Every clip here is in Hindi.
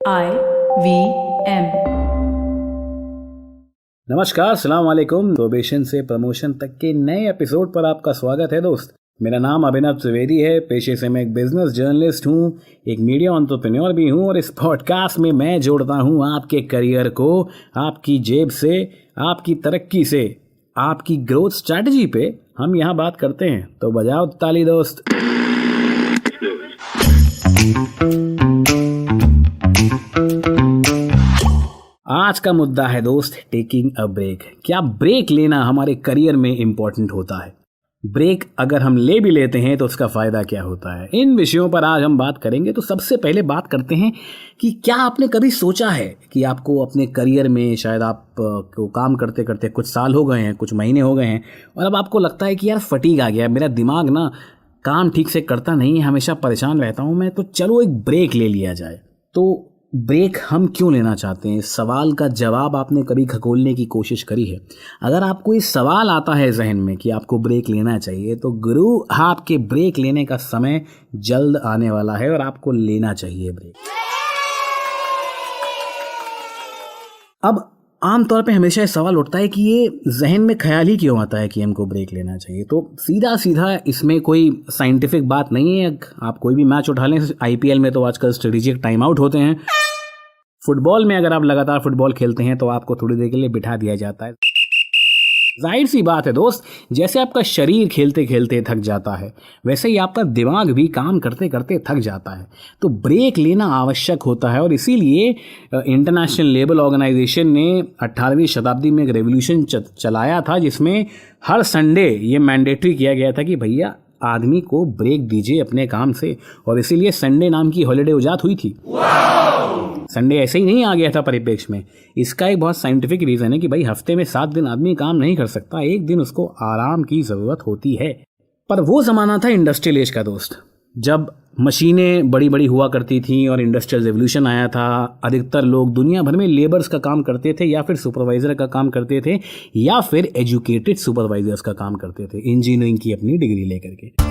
IVM। नमस्कार, सलाम वालेकुम। प्रोबेशन से प्रमोशन तक के नए एपिसोड पर आपका स्वागत है दोस्त। मेरा नाम अभिनव त्रिवेदी है। पेशे से मैं एक बिजनेस जर्नलिस्ट हूँ, एक मीडिया एंटरप्रेन्योर भी हूँ और इस पॉडकास्ट में मैं जोड़ता हूँ आपके करियर को आपकी जेब से, आपकी तरक्की से, आपकी ग्रोथ स्ट्रैटेजी पे हम यहाँ बात करते हैं। तो बजाओ ताली दोस्त। आज का मुद्दा है दोस्त, टेकिंग अ ब्रेक। क्या ब्रेक लेना हमारे करियर में इंपॉर्टेंट होता है? ब्रेक अगर हम ले भी लेते हैं तो उसका फ़ायदा क्या होता है? इन विषयों पर आज हम बात करेंगे। तो सबसे पहले बात करते हैं कि क्या आपने कभी सोचा है कि आपको अपने करियर में, शायद आप को काम करते करते कुछ साल हो गए हैं, कुछ महीने हो गए हैं और अब आपको लगता है कि यार फटीग आ गया, मेरा दिमाग ना काम ठीक से करता नहीं है, हमेशा परेशान रहता हूँ मैं, तो चलो एक ब्रेक ले लिया जाए। तो ब्रेक हम क्यों लेना चाहते हैं? इस सवाल का जवाब आपने कभी खगोलने की कोशिश करी है? अगर आपको ये सवाल आता है जहन में कि आपको ब्रेक लेना चाहिए, तो गुरु, आपके ब्रेक लेने का समय जल्द आने वाला है और आपको लेना चाहिए ब्रेक। अब आमतौर पे हमेशा ये सवाल उठता है कि ये जहन में ख्याल ही क्यों आता है कि हमको ब्रेक लेना चाहिए। तो सीधा सीधा इसमें कोई साइंटिफिक बात नहीं है। आप कोई भी मैच उठा लें, IPL में तो आजकल स्ट्रेटेजिक टाइम आउट होते हैं। फुटबॉल में अगर आप लगातार फुटबॉल खेलते हैं तो आपको थोड़ी देर के लिए बिठा दिया जाता है। जाहिर सी बात है दोस्त, जैसे आपका शरीर खेलते खेलते थक जाता है, वैसे ही आपका दिमाग भी काम करते करते थक जाता है। तो ब्रेक लेना आवश्यक होता है और इसीलिए इंटरनेशनल लेबर ऑर्गेनाइजेशन ने 18वीं शताब्दी में एक रेवोल्यूशन चलाया था, जिसमें हर संडे ये मैंडेटरी किया गया था कि भैया आदमी को ब्रेक दीजिए अपने काम से, और इसीलिए संडे नाम की हॉलिडे इजाद हुई थी। संडे ऐसे ही नहीं आ गया था परिप्रेक्ष्य में। इसका एक बहुत साइंटिफिक रीज़न है कि भाई हफ्ते में 7 दिन आदमी काम नहीं कर सकता, एक दिन उसको आराम की ज़रूरत होती है। पर वो ज़माना था इंडस्ट्रियल एज का दोस्त, जब मशीनें बड़ी बड़ी हुआ करती थीं और इंडस्ट्रियल रेवोल्यूशन आया था। अधिकतर लोग दुनिया भर में लेबर्स का काम करते थे, या फिर सुपरवाइज़र का काम करते थे, या फिर एजुकेटेड सुपरवाइजर्स का काम करते थे, इंजीनियरिंग की अपनी डिग्री लेकर के।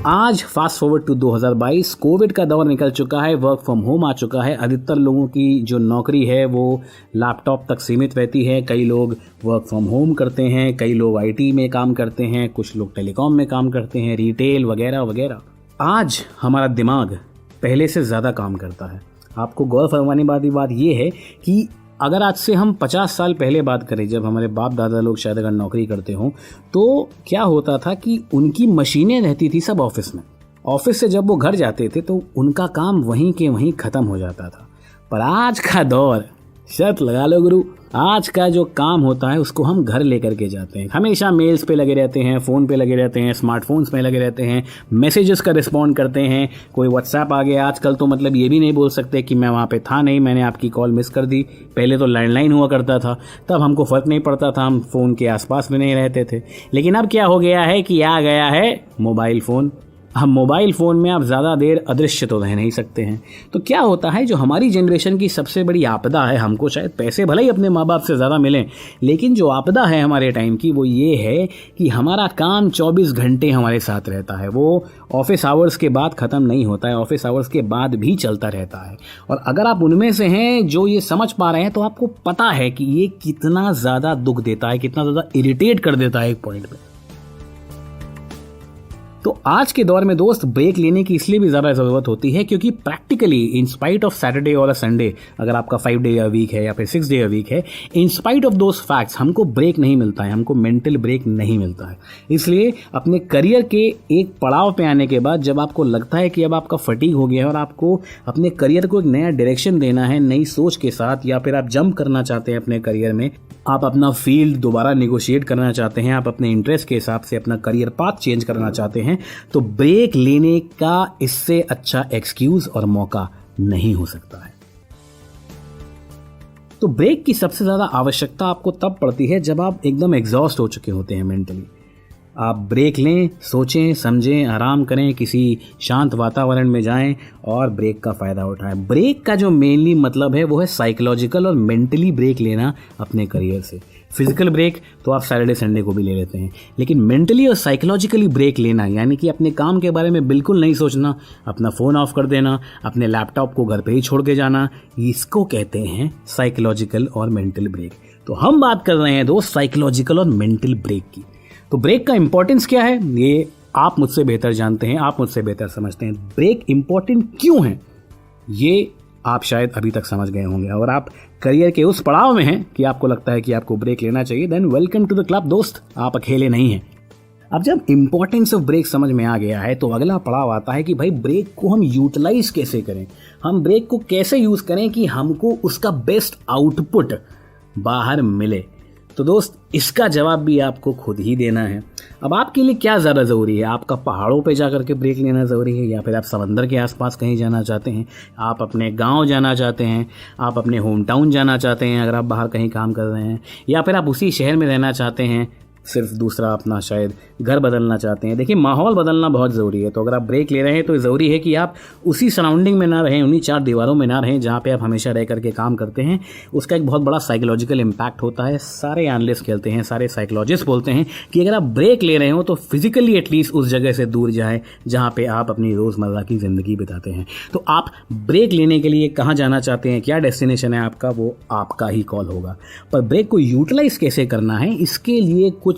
आज फास्ट फॉरवर्ड टू 2022, कोविड का दौर निकल चुका है, वर्क फ्रॉम होम आ चुका है। अधिकतर लोगों की जो नौकरी है वो लैपटॉप तक सीमित रहती है। कई लोग वर्क फ्रॉम होम करते हैं, कई लोग IT में काम करते हैं, कुछ लोग टेलीकॉम में काम करते हैं, रिटेल वगैरह वगैरह। आज हमारा दिमाग पहले से ज़्यादा काम करता है। आपको गौर फरमाने वाली बात ये है कि अगर आज से हम 50 साल पहले बात करें, जब हमारे बाप दादा लोग शायद अगर नौकरी करते हों, तो क्या होता था कि उनकी मशीनें रहती थी सब ऑफिस में। ऑफिस से जब वो घर जाते थे तो उनका काम वहीं के वहीं ख़त्म हो जाता था। पर आज का दौर, शर्त लगा लो गुरु, आज का जो काम होता है उसको हम घर लेकर के जाते हैं। हमेशा मेल्स पे लगे रहते हैं, फ़ोन पे लगे रहते हैं, स्मार्टफोन्स में लगे रहते हैं, मैसेजेस का रिस्पॉन्ड करते हैं। कोई व्हाट्सएप आ गया आजकल तो मतलब ये भी नहीं बोल सकते कि मैं वहाँ पे था नहीं, मैंने आपकी कॉल मिस कर दी। पहले तो लैंडलाइन हुआ करता था, तब हमको फ़र्क नहीं पड़ता था, हम फ़ोन के आसपास भी नहीं रहते थे। लेकिन अब क्या हो गया है कि आ गया है मोबाइल फ़ोन। हम मोबाइल फ़ोन में आप ज़्यादा देर अदृश्य तो रह नहीं सकते हैं। तो क्या होता है, जो हमारी जनरेशन की सबसे बड़ी आपदा है, हमको शायद पैसे भले ही अपने माँ बाप से ज़्यादा मिलें, लेकिन जो आपदा है हमारे टाइम की वो ये है कि हमारा काम 24 घंटे हमारे साथ रहता है। वो ऑफिस आवर्स के बाद ख़त्म नहीं होता है, ऑफिस आवर्स के बाद भी चलता रहता है। और अगर आप उनमें से हैं जो ये समझ पा रहे हैं, तो आपको पता है कि ये कितना ज़्यादा दुख देता है, कितना ज़्यादा इरिटेट कर देता है एक पॉइंट पे। तो आज के दौर में दोस्त ब्रेक लेने की इसलिए भी ज़्यादा ज़रूरत होती है क्योंकि practically in spite of Saturday और अ संडे, अगर आपका 5 डे अ वीक है या फिर 6 डे अ वीक है, in spite of those facts हमको ब्रेक नहीं मिलता है, हमको मेंटल ब्रेक नहीं मिलता है। इसलिए अपने करियर के एक पड़ाव पे आने के बाद जब आपको लगता है कि अब आपका फटीग हो गया है और आपको अपने करियर को एक नया डायरेक्शन देना है नई सोच के साथ, या फिर आप जंप करना चाहते हैं अपने करियर में, आप अपना फील्ड दोबारा निगोशिएट करना चाहते हैं, आप अपने इंटरेस्ट के हिसाब से अपना करियर पाथ चेंज करना चाहते हैं, तो ब्रेक लेने का इससे अच्छा एक्सक्यूज और मौका नहीं हो सकता है। तो ब्रेक की सबसे ज़्यादा आवश्यकता आपको तब पड़ती है जब आप एकदम एग्जॉस्ट हो चुके होते हैं मेंटली। आप ब्रेक लें, सोचें, समझें, आराम करें, किसी शांत वातावरण में जाएं और ब्रेक का फ़ायदा उठाएं। ब्रेक का जो मेनली मतलब है वो है साइकोलॉजिकल और मेंटली ब्रेक लेना अपने करियर से। फिजिकल ब्रेक तो आप सैटरडे संडे को भी ले लेते हैं, लेकिन मेंटली और साइकोलॉजिकली ब्रेक लेना, यानी कि अपने काम के बारे में बिल्कुल नहीं सोचना, अपना फ़ोन ऑफ कर देना, अपने लैपटॉप को घर पे ही छोड़ के जाना, इसको कहते हैं साइकोलॉजिकल और मेंटल ब्रेक। तो हम बात कर रहे हैं दोस्त साइकोलॉजिकल और मेंटल ब्रेक की। तो ब्रेक का इंपॉर्टेंस क्या है ये आप मुझसे बेहतर जानते हैं, आप मुझसे बेहतर समझते हैं। ब्रेक इंपॉर्टेंट क्यों है ये आप शायद अभी तक समझ गए होंगे, और आप करियर के उस पड़ाव में हैं कि आपको लगता है कि आपको ब्रेक लेना चाहिए, then welcome to the club दोस्त, आप अकेले नहीं हैं। अब जब इंपॉर्टेंस ऑफ ब्रेक समझ में आ गया है तो अगला पड़ाव आता है कि भाई ब्रेक को हम यूटिलाइज कैसे करें, हम ब्रेक को कैसे यूज़ करें कि हमको उसका बेस्ट आउटपुट बाहर मिले। तो दोस्त इसका जवाब भी आपको खुद ही देना है। अब आपके लिए क्या ज़्यादा ज़रूरी है, आपका पहाड़ों पे जा कर के ब्रेक लेना ज़रूरी है, या फिर आप समंदर के आसपास कहीं जाना चाहते हैं, आप अपने गांव जाना चाहते हैं, आप अपने होम टाउन जाना चाहते हैं अगर आप बाहर कहीं काम कर रहे हैं, या फिर आप उसी शहर में रहना चाहते हैं, सिर्फ दूसरा अपना शायद घर बदलना चाहते हैं। देखिए माहौल बदलना बहुत ज़रूरी है। तो अगर आप ब्रेक ले रहे हैं तो ज़रूरी है कि आप उसी सराउंडिंग में ना रहें, उन्हीं चार दीवारों में ना रहें जहाँ पे आप हमेशा रह करके काम करते हैं। उसका एक बहुत बड़ा साइकोलॉजिकल इम्पैक्ट होता है। सारे एनालिस्ट कहते हैं, सारे साइकोलॉजिस्ट बोलते हैं कि अगर आप ब्रेक ले रहे हो तो फिजिकली एटलीस्ट उस जगह से दूर जाएँ जहाँ पर आप अपनी रोज़मर्रा की ज़िंदगी बिताते हैं। तो आप ब्रेक लेने के लिए कहाँ जाना चाहते हैं, क्या डेस्टिनेशन है आपका, वो आपका ही कॉल होगा। पर ब्रेक को यूटिलाइज़ कैसे करना है इसके लिए कुछ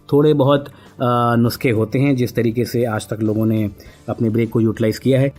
थोड़े बहुत नुस्खे होते हैं जिस तरीके से आज तक लोगों ने अपने ब्रेक को यूटिलाइज़ किया है।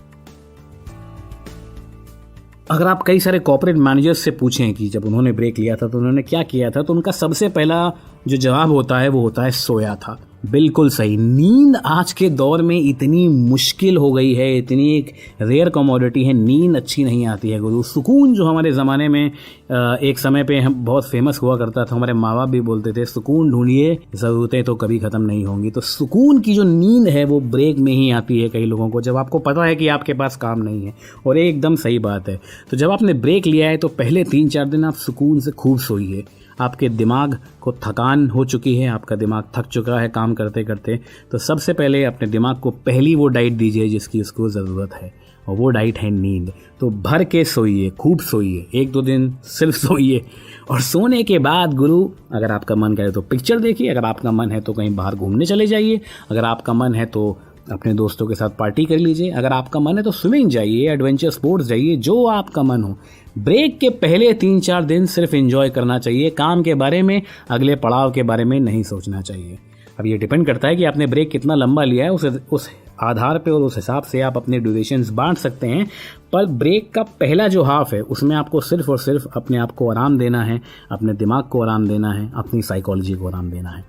अगर आप कई सारे कॉर्पोरेट मैनेजर्स से पूछें कि जब उन्होंने ब्रेक लिया था तो उन्होंने क्या किया था, तो उनका सबसे पहला जो जवाब होता है वो होता है सोया था। बिल्कुल सही। नींद आज के दौर में इतनी मुश्किल हो गई है, इतनी एक रेयर कमोडिटी है, नींद अच्छी नहीं आती है गुरु। सुकून जो हमारे ज़माने में एक समय पे हम बहुत फेमस हुआ करता था, हमारे माँ बाप भी बोलते थे सुकून ढूंढिए, ज़रूरतें तो कभी ख़त्म नहीं होंगी। तो सुकून की जो नींद है वो ब्रेक में ही आती है कई लोगों को, जब आपको पता है कि आपके पास काम नहीं है। और एकदम सही बात है। तो जब आपने ब्रेक लिया है तो पहले 3-4 दिन आप सुकून से खूब सोइए। आपके दिमाग को थकान हो चुकी है, आपका दिमाग थक चुका है काम करते करते, तो सबसे पहले अपने दिमाग को पहली वो डाइट दीजिए जिसकी उसको ज़रूरत है, और वो डाइट है नींद। तो भर के सोइए, खूब सोइए, 1-2 दिन सिर्फ सोइए। और सोने के बाद गुरु अगर आपका मन करे तो पिक्चर देखिए, अगर आपका मन है तो कहीं बाहर घूमने चले जाइए, अगर आपका मन है तो अपने दोस्तों के साथ पार्टी कर लीजिए, अगर आपका मन है तो स्विमिंग जाइए, एडवेंचर स्पोर्ट्स जाइए, जो आपका मन हो। ब्रेक के पहले 3-4 दिन सिर्फ एंजॉय करना चाहिए, काम के बारे में, अगले पड़ाव के बारे में नहीं सोचना चाहिए। अब ये डिपेंड करता है कि आपने ब्रेक कितना लंबा लिया है, उस आधार पे और उस हिसाब से आप अपने ड्यूरेशंस बांट सकते हैं। पर ब्रेक का पहला जो हाफ है उसमें आपको सिर्फ और सिर्फ अपने आप को आराम देना है, अपने दिमाग को आराम देना है, अपनी साइकोलॉजी को आराम देना है।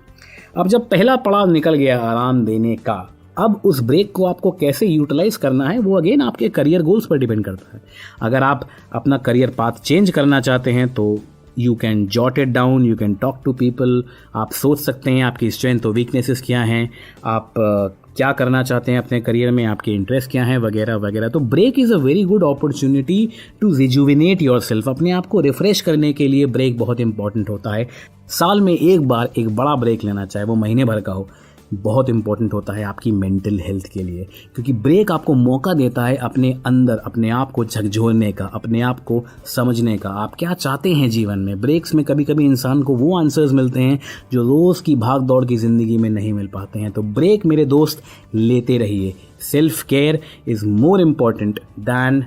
अब जब पहला पड़ाव निकल गया आराम देने का, अब उस ब्रेक को आपको कैसे यूटिलाइज करना है वो अगेन आपके करियर गोल्स पर डिपेंड करता है। अगर आप अपना करियर पाथ चेंज करना चाहते हैं तो you can jot it down, you can talk to people. आप सोच सकते हैं आपकी स्ट्रेंथ और वीकनेसेस क्या हैं, आप क्या करना चाहते हैं अपने करियर में, आपके इंटरेस्ट क्या हैं, वगैरह वगैरह। तो break is a very good opportunity to rejuvenate your self. अपने आप को रिफ्रेश करने के लिए ब्रेक बहुत इंपॉर्टेंट होता है। साल में एक बार एक बड़ा ब्रेक लेना, चाहे वो महीने भर का हो, बहुत इंपॉर्टेंट होता है आपकी मेंटल हेल्थ के लिए, क्योंकि ब्रेक आपको मौका देता है अपने अंदर अपने आप को झकझोरने का, अपने आप को समझने का, आप क्या चाहते हैं जीवन में। ब्रेक्स में कभी कभी इंसान को वो आंसर्स मिलते हैं जो रोज़ की भाग दौड़ की ज़िंदगी में नहीं मिल पाते हैं। तो ब्रेक मेरे दोस्त लेते रहिए। Self care is more important than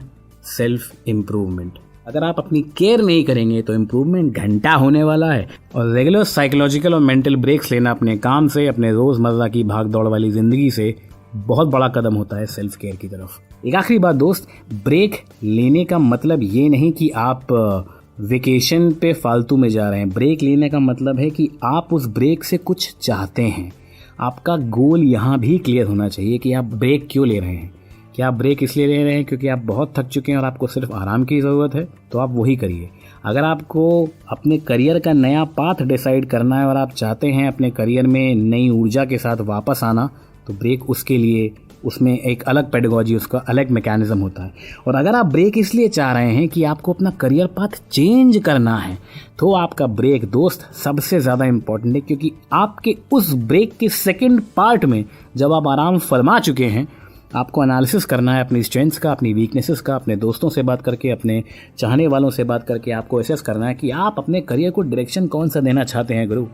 self improvement. अगर आप अपनी केयर नहीं करेंगे तो इम्प्रूवमेंट घंटा होने वाला है। और रेगुलर साइकोलॉजिकल और मेंटल ब्रेक्स लेना अपने काम से, अपने रोज़मर्रा की भाग दौड़ वाली ज़िंदगी से बहुत बड़ा कदम होता है सेल्फ केयर की तरफ। एक आखिरी बात दोस्त, ब्रेक लेने का मतलब ये नहीं कि आप वेकेशन पे फालतू में जा रहे हैं। ब्रेक लेने का मतलब है कि आप उस ब्रेक से कुछ चाहते हैं। आपका गोल यहाँ भी क्लियर होना चाहिए कि आप ब्रेक क्यों ले रहे हैं। क्या आप ब्रेक इसलिए ले रहे हैं क्योंकि आप बहुत थक चुके हैं और आपको सिर्फ आराम की ज़रूरत है, तो आप वही करिए। अगर आपको अपने करियर का नया पाथ डिसाइड करना है और आप चाहते हैं अपने करियर में नई ऊर्जा के साथ वापस आना, तो ब्रेक उसके लिए, उसमें एक अलग पेडागॉजी, उसका अलग मैकेनिज्म होता है। और अगर आप ब्रेक इसलिए चाह रहे हैं कि आपको अपना करियर पाथ चेंज करना है, तो आपका ब्रेक दोस्त सबसे ज़्यादा इम्पॉर्टेंट है, क्योंकि आपके उस ब्रेक के सेकंड पार्ट में जब आप आराम फरमा चुके हैं आपको एनालिसिस करना है अपनी स्ट्रेंथ्स का, अपनी वीकनेसेस का, अपने दोस्तों से बात करके, अपने चाहने वालों से बात करके आपको एसेस करना है कि आप अपने करियर को डायरेक्शन कौन सा देना चाहते हैं गुरु।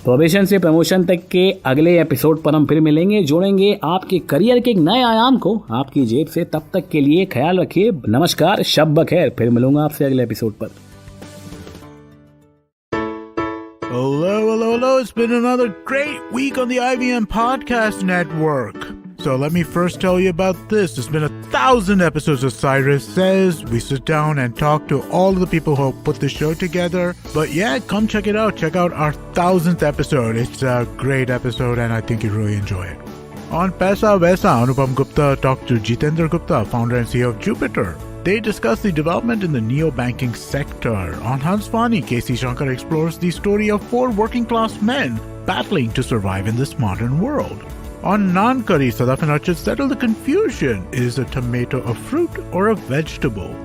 प्रोबेशन से प्रमोशन तक के अगले एपिसोड पर हम फिर मिलेंगे, जोड़ेंगे आपके करियर के एक नए आयाम को आपकी जेब से। तब तक के लिए ख्याल रखिए। नमस्कार, शब बखैर। फिर मिलूंगा आपसे अगले एपिसोड पर। Hello. It's been another great week on the IVM Podcast Network. So let me first tell you about this. There's been 1,000 episodes of Cyrus Says. We sit down and talk to all of the people who put the show together. But yeah, come check it out. Check out our 1,000th episode. It's a great episode and I think you'll really enjoy it. On Paisa Vaisa, Anupam Gupta talked to Jitendra Gupta, founder and CEO of Jupiter. They discuss the development in the neo-banking sector. On Hansvani, K.C. Shankar explores the story of 4 working-class men battling to survive in this modern world. On Nankari, Sadaf and Archit settle the confusion. Is a tomato a fruit or a vegetable?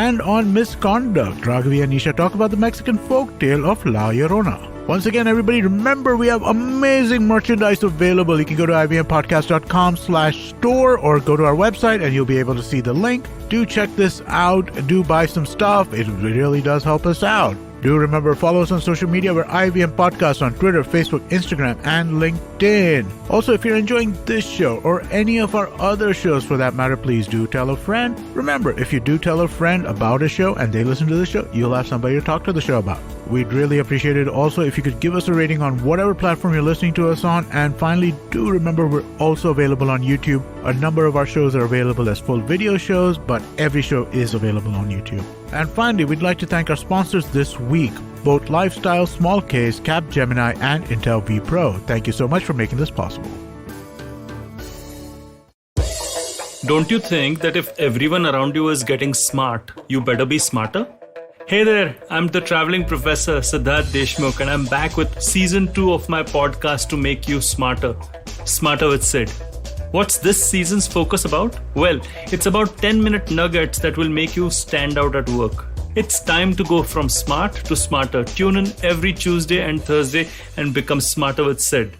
And on Misconduct, Raghavi and Nisha talk about the Mexican folktale of La Llorona. Once again, everybody, remember we have amazing merchandise available. You can go to ivmpodcast.com/store or go to our website and you'll be able to see the link. Do check this out. Do buy some stuff. It really does help us out. Do remember, follow us on social media. We're IVM Podcast on Twitter, Facebook, Instagram, and LinkedIn. Also, if you're enjoying this show or any of our other shows for that matter, please do tell a friend. Remember, if you do tell a friend about a show and they listen to the show, you'll have somebody to talk to the show about. We'd really appreciate it also if you could give us a rating on whatever platform you're listening to us on. And finally, do remember we're also available on YouTube. A number of our shows are available as full video shows, but every show is available on YouTube. And finally, we'd like to thank our sponsors this week, both Lifestyle, Small Case, Capgemini, and Intel V Pro. Thank you so much for making this possible. Don't you think that if everyone around you is getting smart, you better be smarter? Hey there, I'm the traveling professor Siddharth Deshmukh and I'm back with season 2 of my podcast to make you smarter. Smarter with Sid. What's this season's focus about? Well, it's about 10-minute nuggets that will make you stand out at work. It's time to go from smart to smarter. Tune in every Tuesday and Thursday and become smarter with Sid.